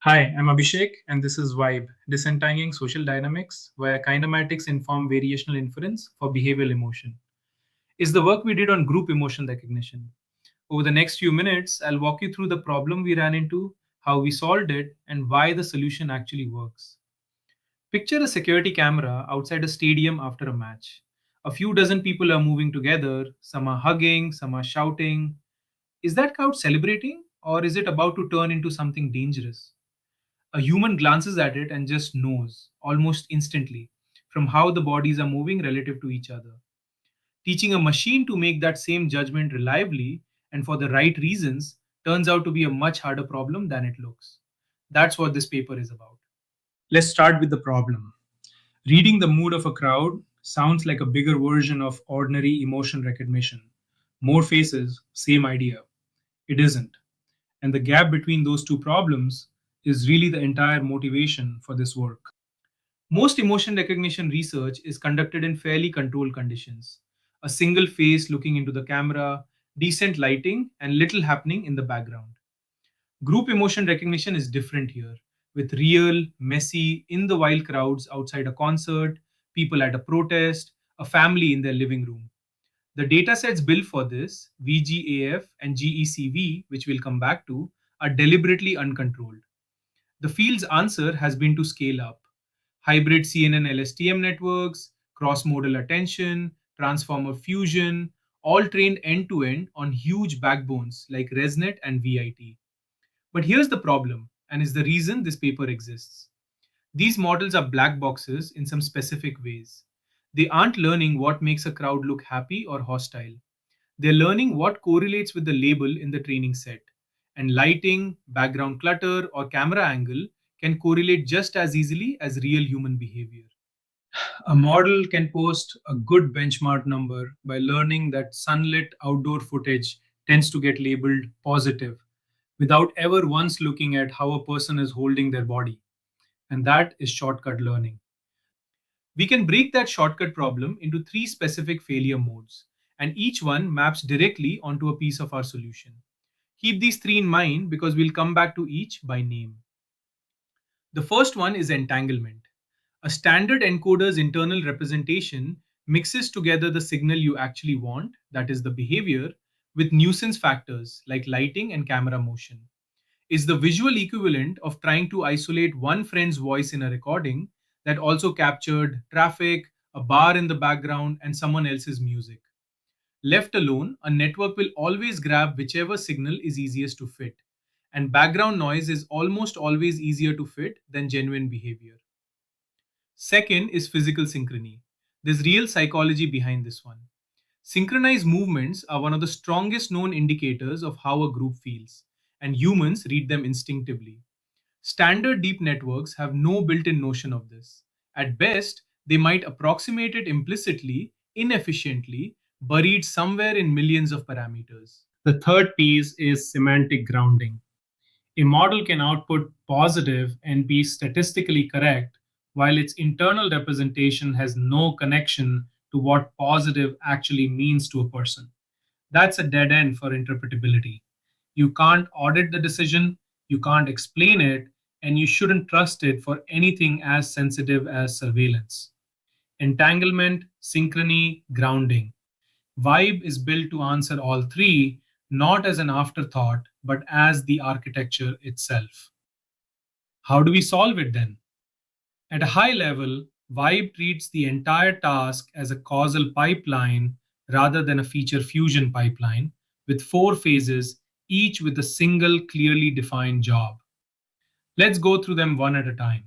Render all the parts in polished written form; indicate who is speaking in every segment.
Speaker 1: Hi, I'm Abhishek, and this is Vibe, Disentangling Social Dynamics via Kinematics-Informed Variational Inference for Behavioral Emotion. Is the work we did on group emotion recognition. Over the next few minutes, I'll walk you through the problem we ran into, how we solved it, and why the solution actually works. Picture a security camera outside a stadium after a match. A few dozen people are moving together, some are hugging, some are shouting. Is that crowd celebrating, or is it about to turn into something dangerous? A human glances at it and just knows, almost instantly, from how the bodies are moving relative to each other. Teaching a machine to make that same judgment reliably and for the right reasons turns out to be a much harder problem than it looks. That's what this paper is about. Let's start with the problem. Reading the mood of a crowd sounds like a bigger version of ordinary emotion recognition. More faces, same idea. It isn't. And the gap between those two problems is really the entire motivation for this work. Most emotion recognition research is conducted in fairly controlled conditions. A single face looking into the camera, decent lighting, and little happening in the background. Group emotion recognition is different here, with real, messy, in the wild crowds outside a concert, people at a protest, a family in their living room. The datasets built for this, VGAF and GECV, which we'll come back to, are deliberately uncontrolled. The field's answer has been to scale up. Hybrid CNN LSTM networks, cross modal attention, transformer fusion, all trained end to end on huge backbones like ResNet and VIT. But here's the problem, and is the reason this paper exists. These models are black boxes in some specific ways. They aren't learning what makes a crowd look happy or hostile. They're learning what correlates with the label in the training set. And lighting, background clutter, or camera angle can correlate just as easily as real human behavior. A model can post a good benchmark number by learning that sunlit outdoor footage tends to get labeled positive without ever once looking at how a person is holding their body. And that is shortcut learning. We can break that shortcut problem into three specific failure modes, and each one maps directly onto a piece of our solution. Keep these three in mind because we'll come back to each by name. The first one is entanglement. A standard encoder's internal representation mixes together the signal you actually want, that is the behavior, with nuisance factors like lighting and camera motion. Is the visual equivalent of trying to isolate one friend's voice in a recording that also captured traffic, a bar in the background, and someone else's music. Left alone, a network will always grab whichever signal is easiest to fit, and background noise is almost always easier to fit than genuine behavior. Second is physical synchrony. There's real psychology behind this one. Synchronized movements are one of the strongest known indicators of how a group feels, and humans read them instinctively. Standard deep networks have no built in notion of this. At best, they might approximate it implicitly, inefficiently, buried somewhere in millions of parameters. The third piece is semantic grounding. A model can output positive and be statistically correct, while its internal representation has no connection to what positive actually means to a person. That's a dead end for interpretability. You can't audit the decision, you can't explain it, and you shouldn't trust it for anything as sensitive as surveillance. Entanglement, synchrony, grounding. Vibe is built to answer all three, not as an afterthought, but as the architecture itself. How do we solve it then? At a high level, Vibe treats the entire task as a causal pipeline rather than a feature fusion pipeline, with four phases, each with a single clearly defined job. Let's go through them one at a time.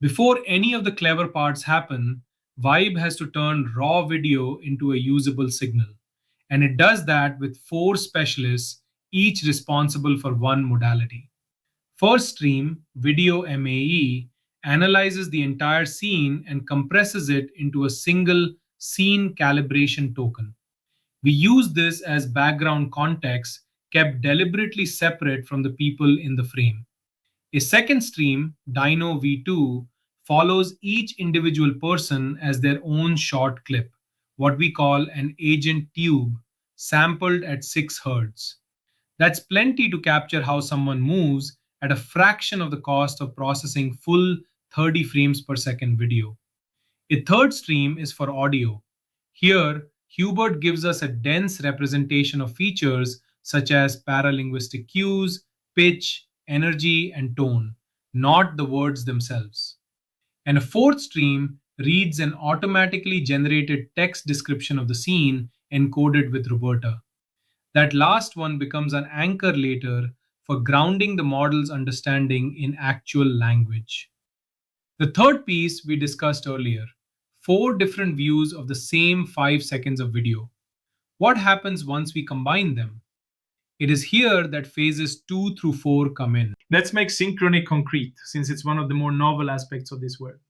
Speaker 1: Before any of the clever parts happen, Vibe has to turn raw video into a usable signal. And it does that with four specialists, each responsible for one modality. First stream, Video MAE, analyzes the entire scene and compresses it into a single scene calibration token. We use this as background context kept deliberately separate from the people in the frame. A second stream, Dino V2, follows each individual person as their own short clip, what we call an agent tube, sampled at 6 Hz. That's plenty to capture how someone moves at a fraction of the cost of processing full 30 frames per second video. A third stream is for audio. Here, Hubert gives us a dense representation of features such as paralinguistic cues, pitch, energy, and tone, not the words themselves. And a fourth stream reads an automatically generated text description of the scene encoded with Roberta. That last one becomes an anchor later for grounding the model's understanding in actual language. The third piece we discussed earlier, four different views of the same 5 seconds of video. What happens once we combine them? It is here that phases 2 through 4 come in. Let's make synchrony concrete, since it's one of the more novel aspects of this work.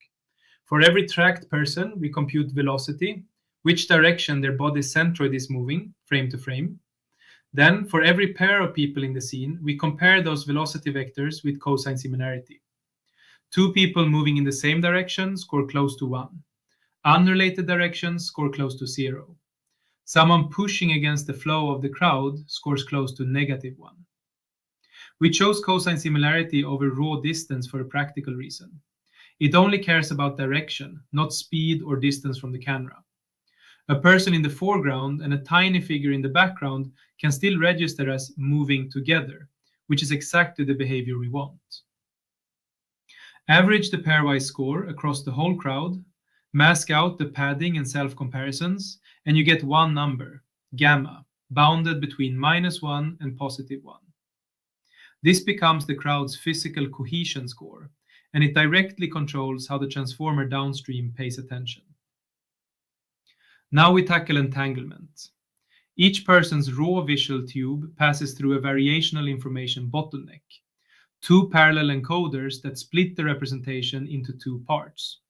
Speaker 1: For every tracked person, we compute velocity, which direction their body centroid is moving, frame to frame. Then, for every pair of people in the scene, we compare those velocity vectors with cosine similarity. Two people moving in the same direction score close to 1. Unrelated directions score close to 0. Someone pushing against the flow of the crowd scores close to -1. We chose cosine similarity over raw distance for a practical reason. It only cares about direction, not speed or distance from the camera. A person in the foreground and a tiny figure in the background can still register as moving together, which is exactly the behavior we want. Average the pairwise score across the whole crowd, mask out the padding and self-comparisons, and you get one number, gamma, bounded between -1 and +1. This becomes the crowd's physical cohesion score, and it directly controls how the transformer downstream pays attention. Now we tackle entanglement. Each person's raw visual tube passes through a variational information bottleneck, two parallel encoders that split the representation into two parts.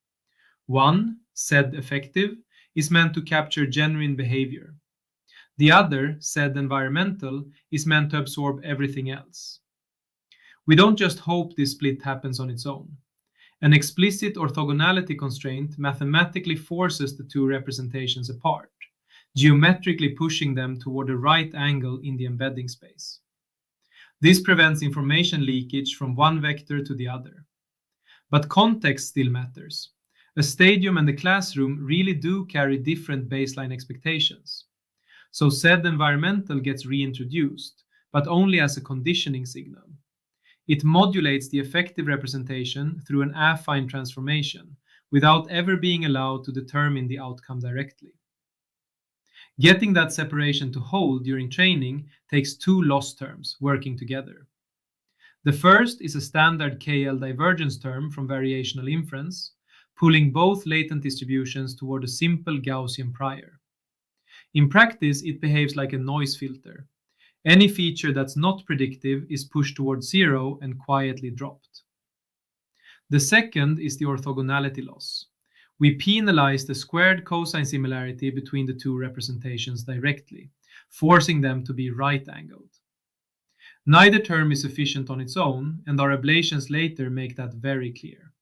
Speaker 1: One, said effective, is meant to capture genuine behavior. The other, said environmental, is meant to absorb everything else. We don't just hope this split happens on its own. An explicit orthogonality constraint mathematically forces the two representations apart, geometrically pushing them toward a right angle in the embedding space. This prevents information leakage from one vector to the other. But context still matters. A stadium and a classroom really do carry different baseline expectations. So said environmental gets reintroduced, but only as a conditioning signal. It modulates the effective representation through an affine transformation, without ever being allowed to determine the outcome directly. Getting that separation to hold during training takes two loss terms working together. The first is a standard KL divergence term from variational inference, pulling both latent distributions toward a simple Gaussian prior. In practice, it behaves like a noise filter. Any feature that's not predictive is pushed towards 0 and quietly dropped. The second is the orthogonality loss. We penalize the squared cosine similarity between the two representations directly, forcing them to be right-angled. Neither term is sufficient on its own, and our ablations later make that very clear.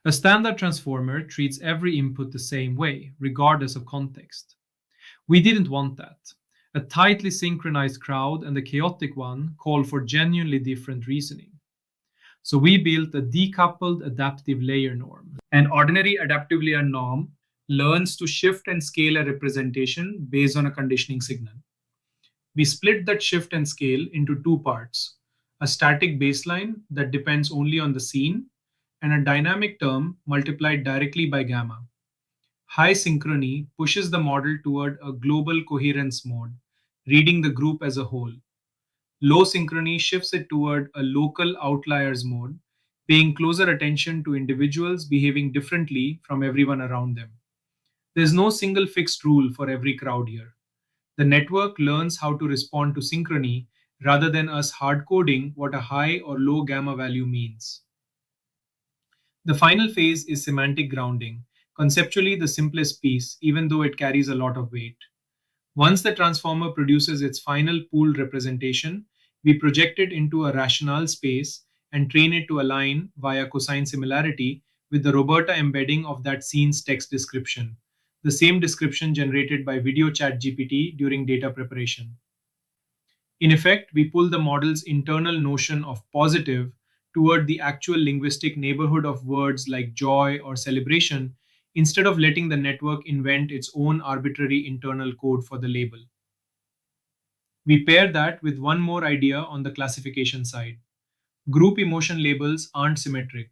Speaker 1: A standard transformer treats every input the same way, regardless of context. We didn't want that. A tightly synchronized crowd and a chaotic one call for genuinely different reasoning. So we built a decoupled adaptive layer norm. An ordinary adaptive layer norm learns to shift and scale a representation based on a conditioning signal. We split that shift and scale into two parts, a static baseline that depends only on the scene, and a dynamic term multiplied directly by gamma. High synchrony pushes the model toward a global coherence mode, reading the group as a whole. Low synchrony shifts it toward a local outliers mode, paying closer attention to individuals behaving differently from everyone around them. There's no single fixed rule for every crowd here. The network learns how to respond to synchrony rather than us hard-coding what a high or low gamma value means. The final phase is semantic grounding, conceptually the simplest piece, even though it carries a lot of weight. Once the transformer produces its final pooled representation, we project it into a rational space and train it to align via cosine similarity with the Roberta embedding of that scene's text description, the same description generated by video chat GPT during data preparation. In effect, we pull the model's internal notion of positive toward the actual linguistic neighborhood of words like joy or celebration instead of letting the network invent its own arbitrary internal code for the label. We pair that with one more idea on the classification side. Group emotion labels aren't symmetric.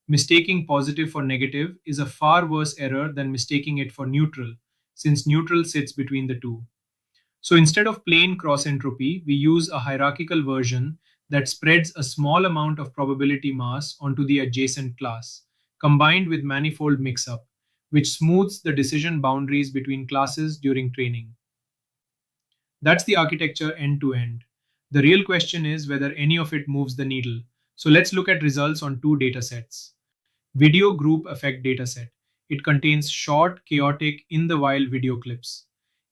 Speaker 1: Mistaking positive for negative is a far worse error than mistaking it for neutral, since neutral sits between the two. So instead of plain cross entropy, we use a hierarchical version that spreads a small amount of probability mass onto the adjacent class, combined with manifold mix-up, which smooths the decision boundaries between classes during training. That's the architecture end to end. The real question is whether any of it moves the needle. So let's look at results on two datasets. Video group effect dataset. It contains short, chaotic, in the wild video clips.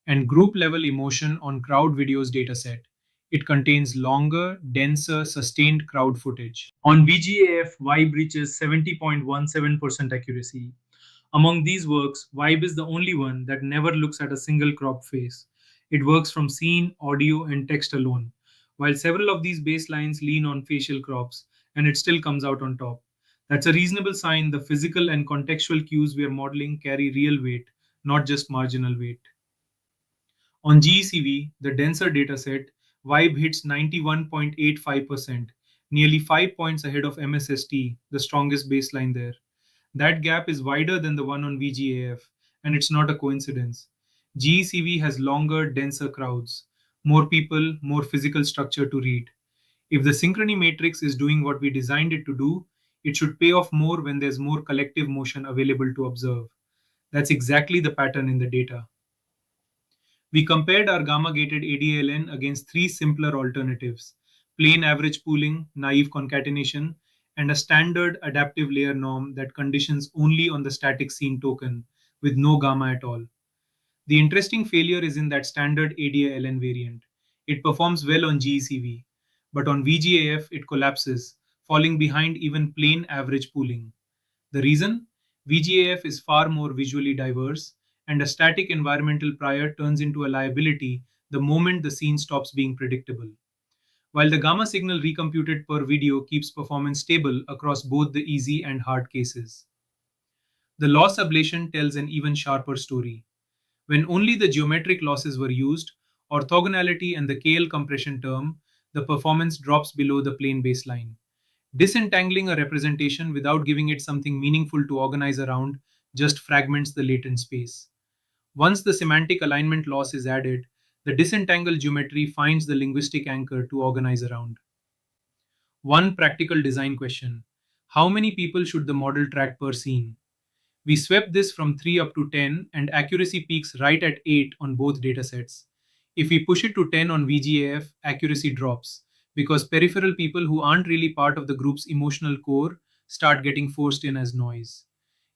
Speaker 1: And group level emotion on crowd videos dataset. It contains longer, denser, sustained crowd footage. On VGAF, Vibe reaches 70.17% accuracy. Among these works, Vibe is the only one that never looks at a single crop face. It works from scene, audio, and text alone, while several of these baselines lean on facial crops, and it still comes out on top. That's a reasonable sign the physical and contextual cues we are modeling carry real weight, not just marginal weight. On GECV, the denser dataset, Vibe hits 91.85%, nearly 5 points ahead of MSST, the strongest baseline there. That gap is wider than the one on VGAF, and it's not a coincidence. GECV has longer, denser crowds, more people, more physical structure to read. If the synchrony matrix is doing what we designed it to do, it should pay off more when there's more collective motion available to observe. That's exactly the pattern in the data. We compared our gamma-gated ADLN against three simpler alternatives: plain average pooling, naive concatenation, and a standard adaptive layer norm that conditions only on the static scene token with no gamma at all. The interesting failure is in that standard ADLN variant. It performs well on GECV, but on VGAF it collapses, falling behind even plain average pooling. The reason? VGAF is far more visually diverse, and a static environmental prior turns into a liability the moment the scene stops being predictable. While the gamma signal recomputed per video keeps performance stable across both the easy and hard cases. The loss ablation tells an even sharper story. When only the geometric losses were used, orthogonality and the KL compression term, the performance drops below the plane baseline. Disentangling a representation without giving it something meaningful to organize around just fragments the latent space. Once the semantic alignment loss is added, the disentangled geometry finds the linguistic anchor to organize around. One practical design question: how many people should the model track per scene? We swept this from 3 up to 10, and accuracy peaks right at 8 on both datasets. If we push it to 10 on VGAF, accuracy drops because peripheral people who aren't really part of the group's emotional core start getting forced in as noise.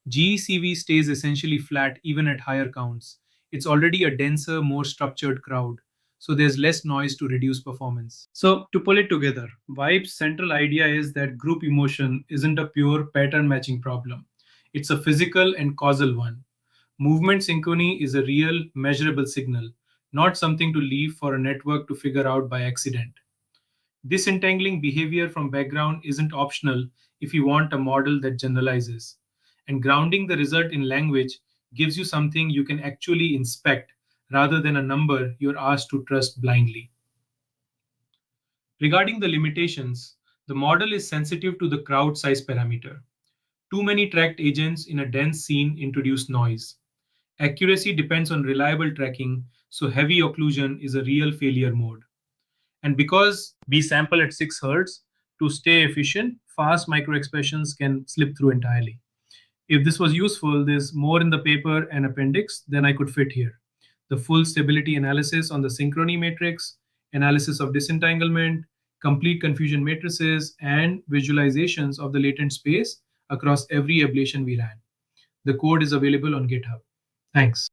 Speaker 1: GECV stays essentially flat even at higher counts. It's already a denser, more structured crowd, so there's less noise to reduce performance. So, to pull it together, Vibe's central idea is that group emotion isn't a pure pattern matching problem, it's a physical and causal one. Movement synchrony is a real, measurable signal, not something to leave for a network to figure out by accident. Disentangling behavior from background isn't optional if you want a model that generalizes. And grounding the result in language gives you something you can actually inspect rather than a number you're asked to trust blindly. Regarding the limitations, the model is sensitive to the crowd size parameter. Too many tracked agents in a dense scene introduce noise. Accuracy depends on reliable tracking, so heavy occlusion is a real failure mode. And because we sample at 6 Hz, to stay efficient, fast microexpressions can slip through entirely. If this was useful, there's more in the paper and appendix than I could fit here. The full stability analysis on the synchrony matrix, analysis of disentanglement, complete confusion matrices, and visualizations of the latent space across every ablation we ran. The code is available on GitHub. Thanks.